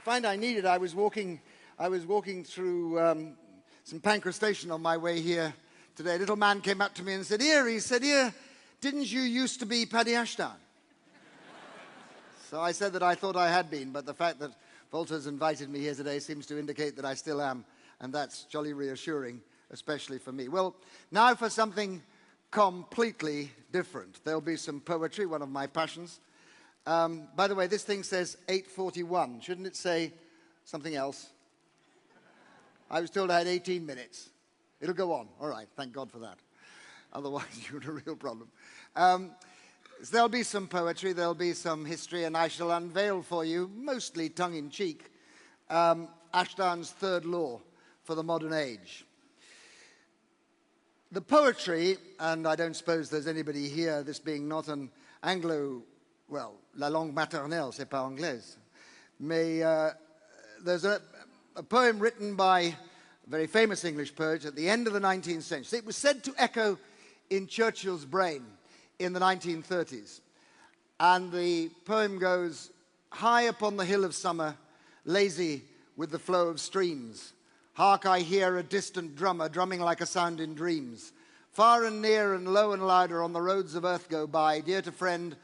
find I need it. I was walking through St Pancras Station on my way here today. A little man came up to me and said, "Here, didn't you used to be Paddy Ashdown?" So I said that I thought I had been, but the fact that Walter's invited me here today seems to indicate that I still am, and that's jolly reassuring, especially for me. Well, now for something completely different. There'll be some poetry, one of my passions. By the way, this thing says 8:41. Shouldn't it say something else? I was told I had 18 minutes. It'll go on. All right, thank God for that. Otherwise, you're in a real problem. So there'll be some poetry, there'll be some history, and I shall unveil for you, mostly tongue-in-cheek, Ashdown's third law for the modern age. The poetry, and I don't suppose there's anybody here, this being not an Anglo, well, la langue maternelle, c'est pas anglaise, mais there's a poem written by a very famous English poet at the end of the 19th century. It was said to echo in Churchill's brain in the 1930s. And the poem goes, "High upon the hill of summer, lazy with the flow of streams, hark, I hear a distant drummer drumming like a sound in dreams. Far and near and low and louder on the roads of earth go by, dear to friend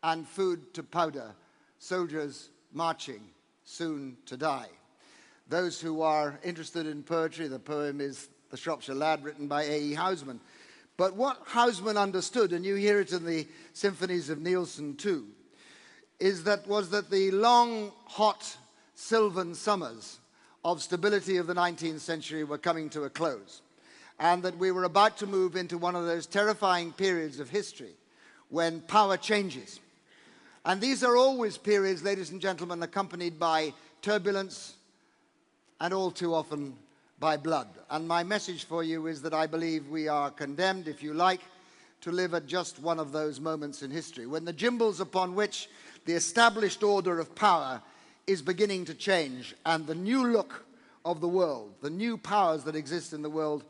and food to powder, soldiers marching soon to die." Those who are interested in poetry, the poem is The Shropshire Lad, written by A.E. Housman. But what Housman understood, and you hear it in the symphonies of Nielsen too, was that the long, hot, sylvan summers of stability of the 19th century were coming to a close, and that we were about to move into one of those terrifying periods of history when power changes. And these are always periods, ladies and gentlemen, accompanied by turbulence and all too often by blood. And my message for you is that I believe we are condemned, if you like, to live at just one of those moments in history, when the gimbals upon which the established order of power is beginning to change, and the new look of the world, the new powers that exist in the world,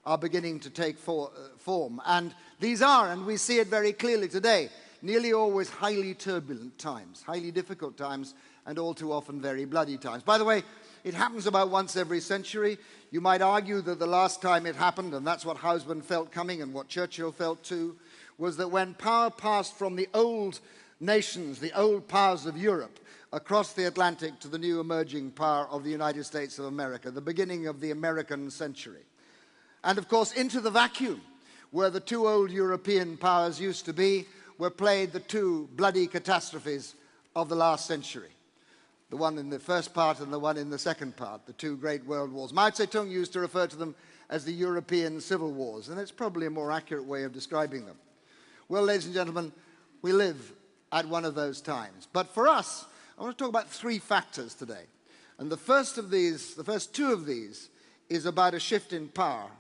are beginning to take form. And these are, and we see it very clearly today, nearly always highly turbulent times, highly difficult times, and all too often very bloody times. By the way, it happens about once every century. You might argue that the last time it happened, and that's what Housman felt coming and what Churchill felt too, was that when power passed from the old nations, the old powers of Europe, across the Atlantic to the new emerging power of the United States of America, the beginning of the American century. And of course, into the vacuum where the two old European powers used to be, were played the two bloody catastrophes of the last century. The one in the first part and the one in the second part, the two great world wars. Mao Zedong used to refer to them as the European civil wars, and it's probably a more accurate way of describing them. Well, ladies and gentlemen, we live at one of those times. But for us, I want to talk about three factors today. And the first two of these, is about a shift in power.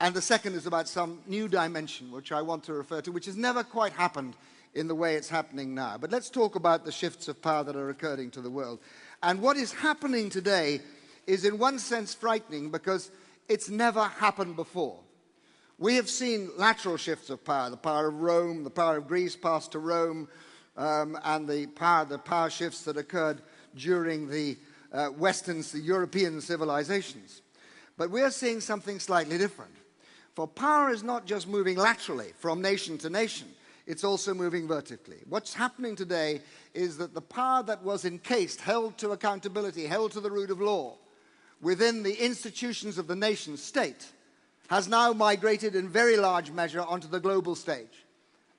And the second is about some new dimension, which I want to refer to, which has never quite happened in the way it's happening now. But let's talk about the shifts of power that are occurring to the world. And what is happening today is in one sense frightening because it's never happened before. We have seen lateral shifts of power, the power of Rome, the power of Greece passed to Rome, and the power shifts that occurred during the the European civilizations. But we are seeing something slightly different. For power is not just moving laterally from nation to nation, it's also moving vertically. What's happening today is that the power that was encased, held to accountability, held to the root of law, within the institutions of the nation state, has now migrated in very large measure onto the global stage.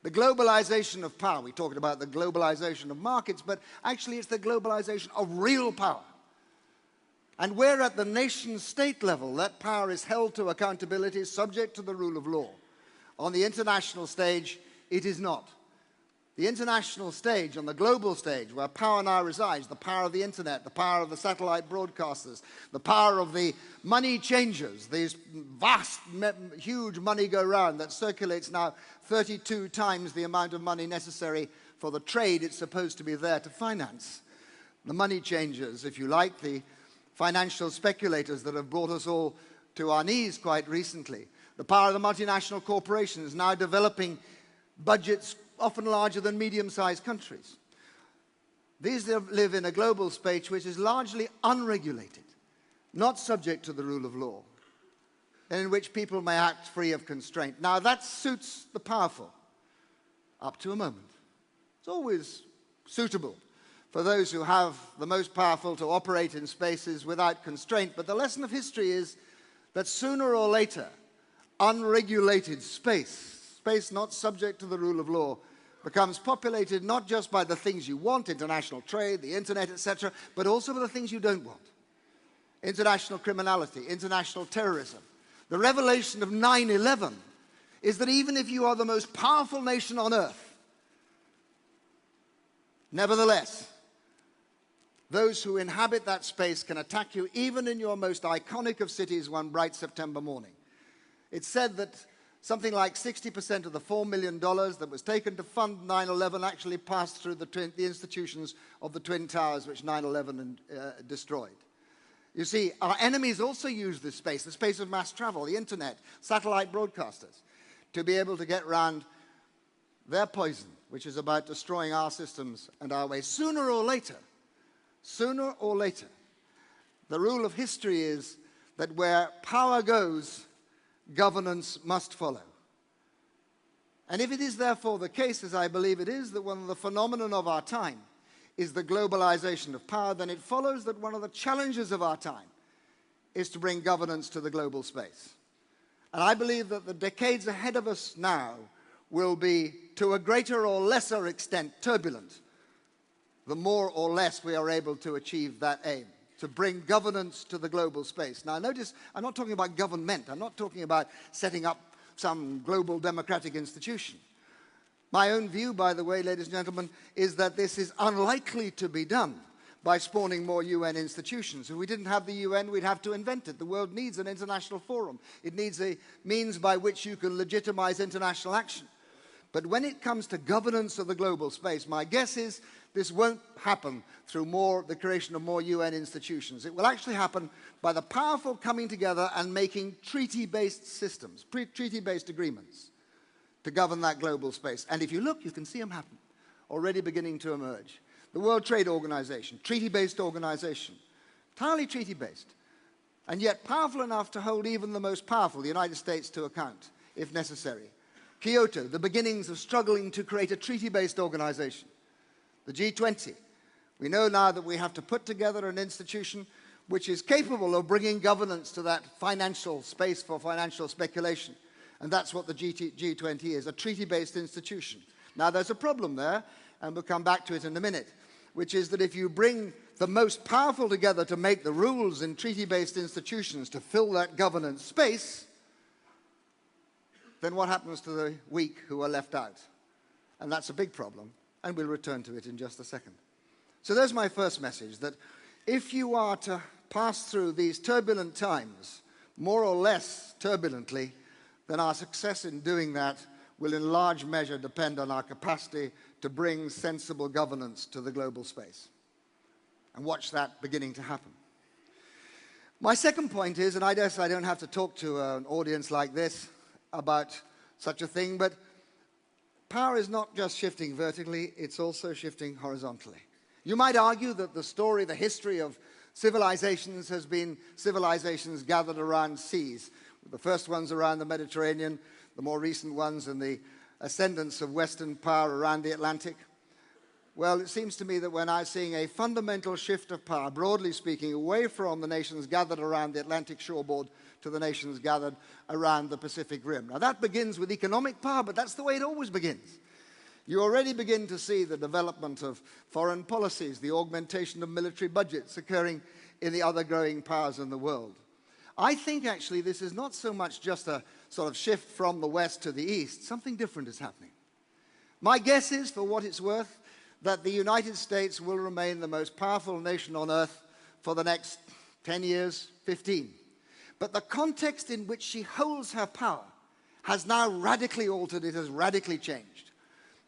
The globalization of power, we talked about the globalization of markets, but actually it's the globalization of real power. And where at the nation-state level that power is held to accountability, subject to the rule of law, on the international stage, it is not. The international stage, on the global stage, where power now resides, the power of the internet, the power of the satellite broadcasters, the power of the money changers, these vast, huge money go round that circulates now 32 times the amount of money necessary for the trade it's supposed to be there to finance. The money changers, if you like, the financial speculators that have brought us all to our knees quite recently. The power of the multinational corporations now developing budgets often larger than medium-sized countries. These live in a global space which is largely unregulated, not subject to the rule of law, and in which people may act free of constraint. Now, that suits the powerful, up to a moment. It's always suitable for those who have the most powerful to operate in spaces without constraint. But the lesson of history is that sooner or later, unregulated space not subject to the rule of law, becomes populated not just by the things you want, international trade, the internet, etc., but also by the things you don't want. International criminality, international terrorism. The revelation of 9/11 is that even if you are the most powerful nation on earth, nevertheless, those who inhabit that space can attack you even in your most iconic of cities one bright September morning. It's said that something like 60% of the $4 million that was taken to fund 9/11 actually passed through the institutions of the Twin Towers, which 9/11 destroyed. You see, our enemies also use this space, the space of mass travel, the internet, satellite broadcasters, to be able to get around their poison, which is about destroying our systems and our ways. Sooner or later, the rule of history is that where power goes, governance must follow. And if it is therefore the case, as I believe it is, that one of the phenomena of our time is the globalization of power, then it follows that one of the challenges of our time is to bring governance to the global space. And I believe that the decades ahead of us now will be, to a greater or lesser extent, turbulent, the more or less we are able to achieve that aim, to bring governance to the global space. Now notice, I'm not talking about government. I'm not talking about setting up some global democratic institution. My own view, by the way, ladies and gentlemen, is that this is unlikely to be done by spawning more UN institutions. If we didn't have the UN, we'd have to invent it. The world needs an international forum. It needs a means by which you can legitimize international action. But when it comes to governance of the global space, my guess is this won't happen through the creation of more UN institutions. It will actually happen by the powerful coming together and making treaty-based systems, treaty-based agreements to govern that global space. And if you look, you can see them happen, already beginning to emerge. The World Trade Organization, treaty-based organization, entirely treaty-based, and yet powerful enough to hold even the most powerful, the United States, to account, if necessary. Kyoto, the beginnings of struggling to create a treaty-based organization. The G20. We know now that we have to put together an institution which is capable of bringing governance to that financial space for financial speculation. And that's what the G20 is, a treaty-based institution. Now, there's a problem there, and we'll come back to it in a minute, which is that if you bring the most powerful together to make the rules in treaty-based institutions to fill that governance space, then what happens to the weak who are left out? And that's a big problem, and we'll return to it in just a second. So there's my first message, that if you are to pass through these turbulent times, more or less turbulently, then our success in doing that will in large measure depend on our capacity to bring sensible governance to the global space. And watch that beginning to happen. My second point is, and I guess I don't have to talk to an audience like this about such a thing, but power is not just shifting vertically, it's also shifting horizontally. You might argue that the history of civilizations has been civilizations gathered around seas. The first ones around the Mediterranean, the more recent ones in the ascendance of Western power around the Atlantic. Well, it seems to me that we're now seeing a fundamental shift of power, broadly speaking, away from the nations gathered around the Atlantic shoreboard to the nations gathered around the Pacific Rim. Now, that begins with economic power, but that's the way it always begins. You already begin to see the development of foreign policies, the augmentation of military budgets occurring in the other growing powers in the world. I think, actually, this is not so much just a sort of shift from the West to the East. Something different is happening. My guess is, for what it's worth, that the United States will remain the most powerful nation on earth for the next 10 years, 15. But the context in which she holds her power has now radically altered, it has radically changed.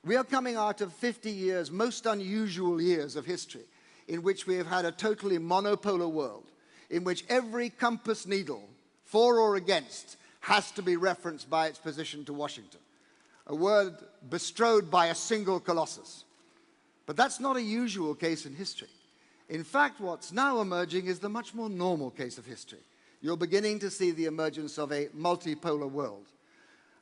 We are coming out of 50 years, most unusual years of history, in which we have had a totally monopolar world, in which every compass needle, for or against, has to be referenced by its position to Washington. A word bestrode by a single colossus. But that's not a usual case in history. In fact, what's now emerging is the much more normal case of history. You're beginning to see the emergence of a multipolar world.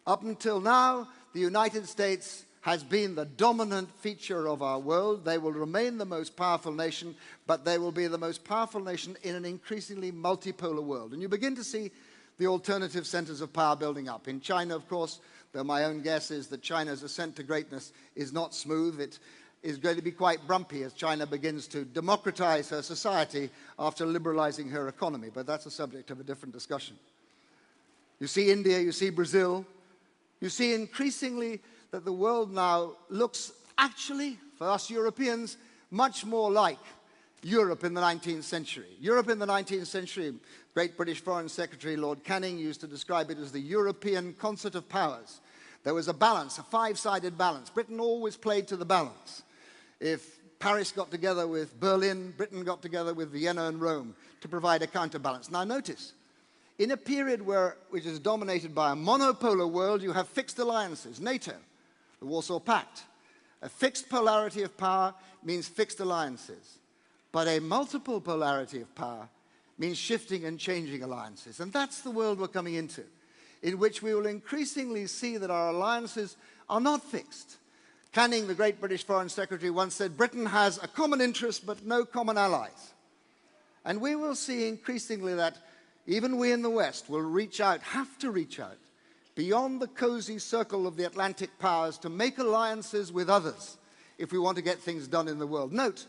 Up until now, the United States has been the dominant feature of our world. They will remain the most powerful nation, but they will be the most powerful nation in an increasingly multipolar world. And you begin to see the alternative centers of power building up. In China, of course, though my own guess is that China's ascent to greatness is not smooth. It is going to be quite bumpy as China begins to democratize her society after liberalizing her economy. But that's a subject of a different discussion. You see India, you see Brazil. You see increasingly that the world now looks actually, for us Europeans, much more like Europe in the 19th century. Europe in the 19th century, great British Foreign Secretary Lord Canning used to describe it as the European concert of powers. There was a balance, a five-sided balance. Britain always played to the balance. If Paris got together with Berlin, Britain got together with Vienna and Rome to provide a counterbalance. Now notice, in a period which is dominated by a monopolar world, you have fixed alliances. NATO, the Warsaw Pact. A fixed polarity of power means fixed alliances. But a multiple polarity of power means shifting and changing alliances. And that's the world we're coming into, in which we will increasingly see that our alliances are not fixed. Canning, the great British Foreign Secretary, once said, Britain has a common interest but no common allies. And we will see increasingly that even we in the West will reach out, have to reach out, beyond the cozy circle of the Atlantic powers to make alliances with others if we want to get things done in the world. Note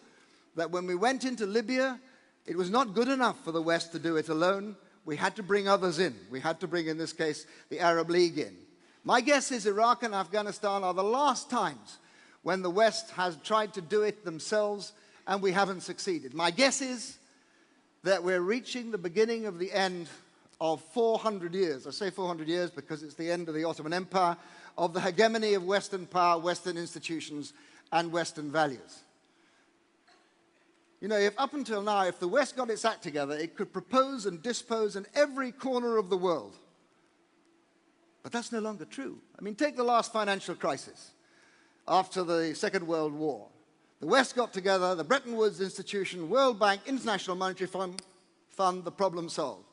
that when we went into Libya, it was not good enough for the West to do it alone. We had to bring others in. We had to bring, in this case, the Arab League in. My guess is Iraq and Afghanistan are the last times when the West has tried to do it themselves and we haven't succeeded. My guess is that we're reaching the beginning of the end of 400 years. I say 400 years because it's the end of the Ottoman Empire, of the hegemony of Western power, Western institutions, and Western values. You know, if up until now, if the West got its act together, it could propose and dispose in every corner of the world. But that's no longer true. I mean, take the last financial crisis after the Second World War. The West got together, the Bretton Woods Institution, World Bank, International Monetary Fund, the problem solved.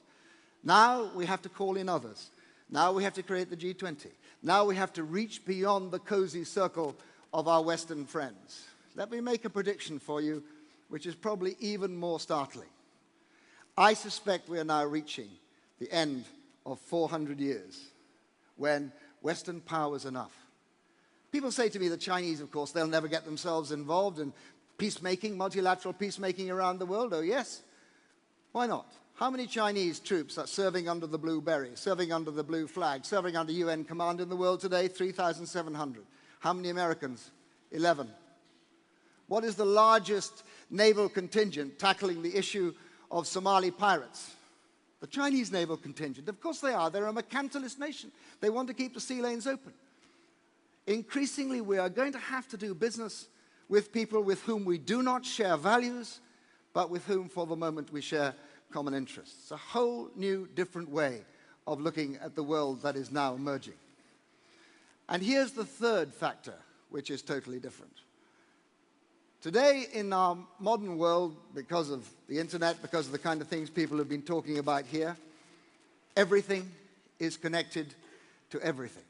Now we have to call in others. Now we have to create the G20. Now we have to reach beyond the cozy circle of our Western friends. Let me make a prediction for you, which is probably even more startling. I suspect we are now reaching the end of 400 years when Western power was enough. People say to me, the Chinese, of course, they'll never get themselves involved in peacemaking, multilateral peacemaking around the world. Oh, yes. Why not? How many Chinese troops are serving under the blue beret, serving under the blue flag, serving under UN command in the world today? 3,700. How many Americans? 11. What is the largest naval contingent tackling the issue of Somali pirates? The Chinese naval contingent. Of course they are. They're a mercantilist nation. They want to keep the sea lanes open. Increasingly, we are going to have to do business with people with whom we do not share values, but with whom, for the moment, we share common interests. A whole new, different way of looking at the world that is now emerging. And here's the third factor, which is totally different. Today, in our modern world, because of the internet, because of the kind of things people have been talking about here, everything is connected to everything.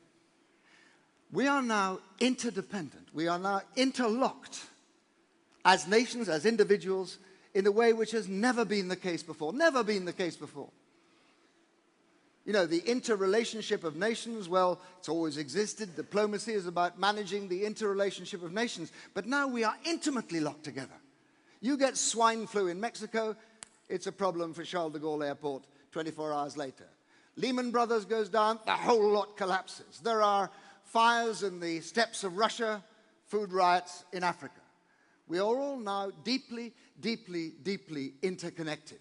We are now interdependent. We are now interlocked as nations, as individuals, in a way which has never been the case before. Never been the case before. You know, the interrelationship of nations, well, it's always existed. Diplomacy is about managing the interrelationship of nations. But now we are intimately locked together. You get swine flu in Mexico, it's a problem for Charles de Gaulle Airport 24 hours later. Lehman Brothers goes down, the whole lot collapses. There are fires in the steppes of Russia, food riots in Africa. We are all now deeply, deeply, deeply interconnected.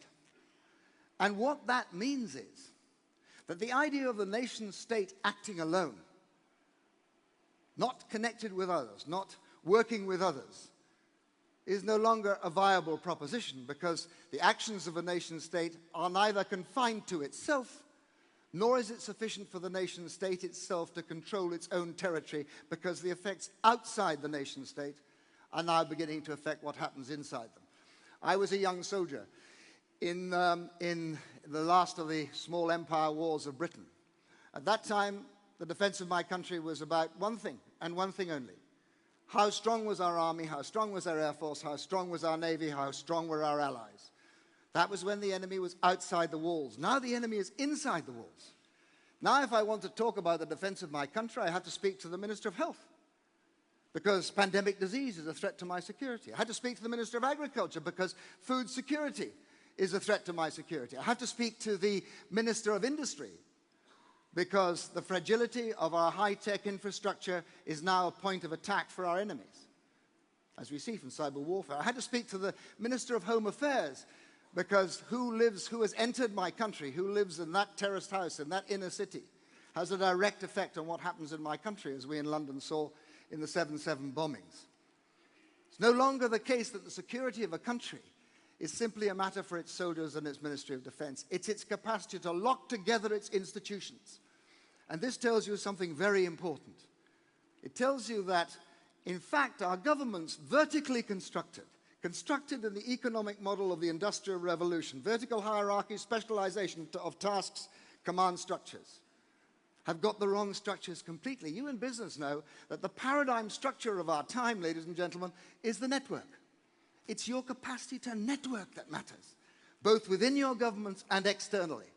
And what that means is that the idea of the nation state acting alone, not connected with others, not working with others, is no longer a viable proposition, because the actions of a nation state are neither confined to itself, nor is it sufficient for the nation state itself to control its own territory, because the effects outside the nation state are now beginning to affect what happens inside them. I was a young soldier in the last of the small empire wars of Britain. At that time, the defense of my country was about one thing, and one thing only. How strong was our army, how strong was our air force, how strong was our navy, how strong were our allies. That was when the enemy was outside the walls. Now the enemy is inside the walls. Now if I want to talk about the defense of my country, I have to speak to the Minister of Health, because pandemic disease is a threat to my security. I had to speak to the Minister of Agriculture because food security is a threat to my security. I have to speak to the Minister of Industry because the fragility of our high-tech infrastructure is now a point of attack for our enemies, as we see from cyber warfare. I had to speak to the Minister of Home Affairs because who has entered my country, who lives in that terraced house, in that inner city, has a direct effect on what happens in my country, as we in London saw in the 7/7 bombings. It's no longer the case that the security of a country is simply a matter for its soldiers and its Ministry of Defense. It's its capacity to lock together its institutions. And this tells you something very important. It tells you that, in fact, our governments, vertically constructed in the economic model of the Industrial Revolution, vertical hierarchy, specialization of tasks, command structures, have got the wrong structures completely. You in business know that the paradigm structure of our time, ladies and gentlemen, is the network. It's your capacity to network that matters, both within your governments and externally.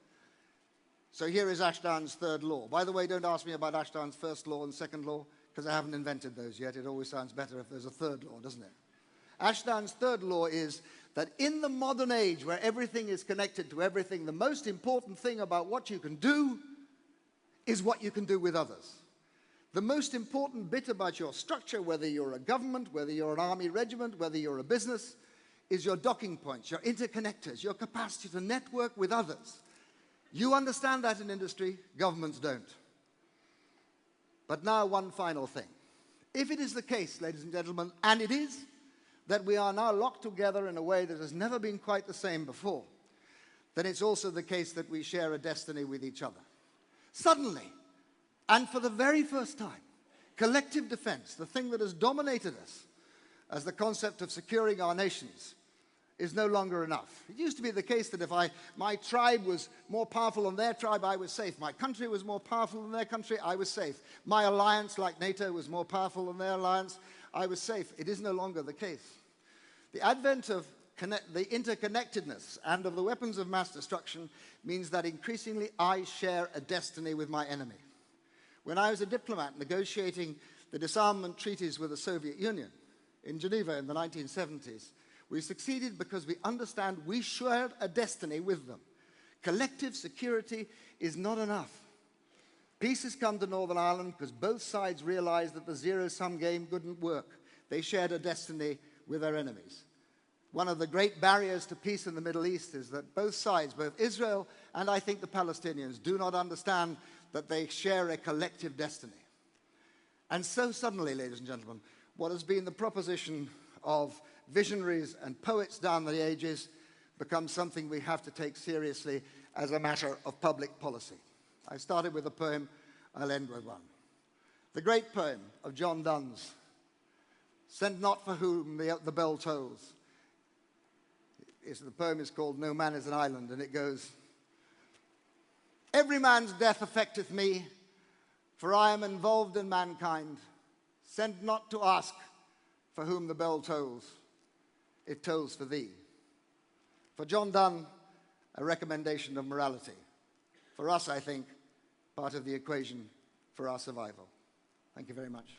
So here is Ashdown's third law. By the way, don't ask me about Ashdown's first law and second law, because I haven't invented those yet. It always sounds better if there's a third law, doesn't it? Ashdown's third law is that in the modern age where everything is connected to everything, the most important thing about what you can do is what you can do with others. The most important bit about your structure, whether you're a government, whether you're an army regiment, whether you're a business, is your docking points, your interconnectors, your capacity to network with others. You understand that in industry, governments don't. But now one final thing. If it is the case, ladies and gentlemen, and it is, that we are now locked together in a way that has never been quite the same before, then it's also the case that we share a destiny with each other. Suddenly, and for the very first time, collective defense, the thing that has dominated us as the concept of securing our nations, is no longer enough. It used to be the case that if my tribe was more powerful than their tribe, I was safe. My country was more powerful than their country, I was safe. My alliance, like NATO, was more powerful than their alliance, I was safe. It is no longer the case. The advent of the interconnectedness and of the weapons of mass destruction means that increasingly I share a destiny with my enemy. When I was a diplomat negotiating the disarmament treaties with the Soviet Union in Geneva in the 1970s, we succeeded because we understand we shared a destiny with them. Collective security is not enough. Peace has come to Northern Ireland because both sides realized that the zero-sum game couldn't work. They shared a destiny with their enemies. One of the great barriers to peace in the Middle East is that both sides, both Israel and I think the Palestinians, do not understand that they share a collective destiny. And so suddenly, ladies and gentlemen, what has been the proposition of visionaries and poets down the ages becomes something we have to take seriously as a matter of public policy. I started with a poem, I'll end with one. The great poem of John Donne's, "Send not for whom the bell tolls." The poem is called "No Man is an Island," and it goes, "Every man's death affecteth me, for I am involved in mankind. Send not to ask for whom the bell tolls, it tolls for thee." For John Donne, a recommendation of morality. For us, I think, part of the equation for our survival. Thank you very much.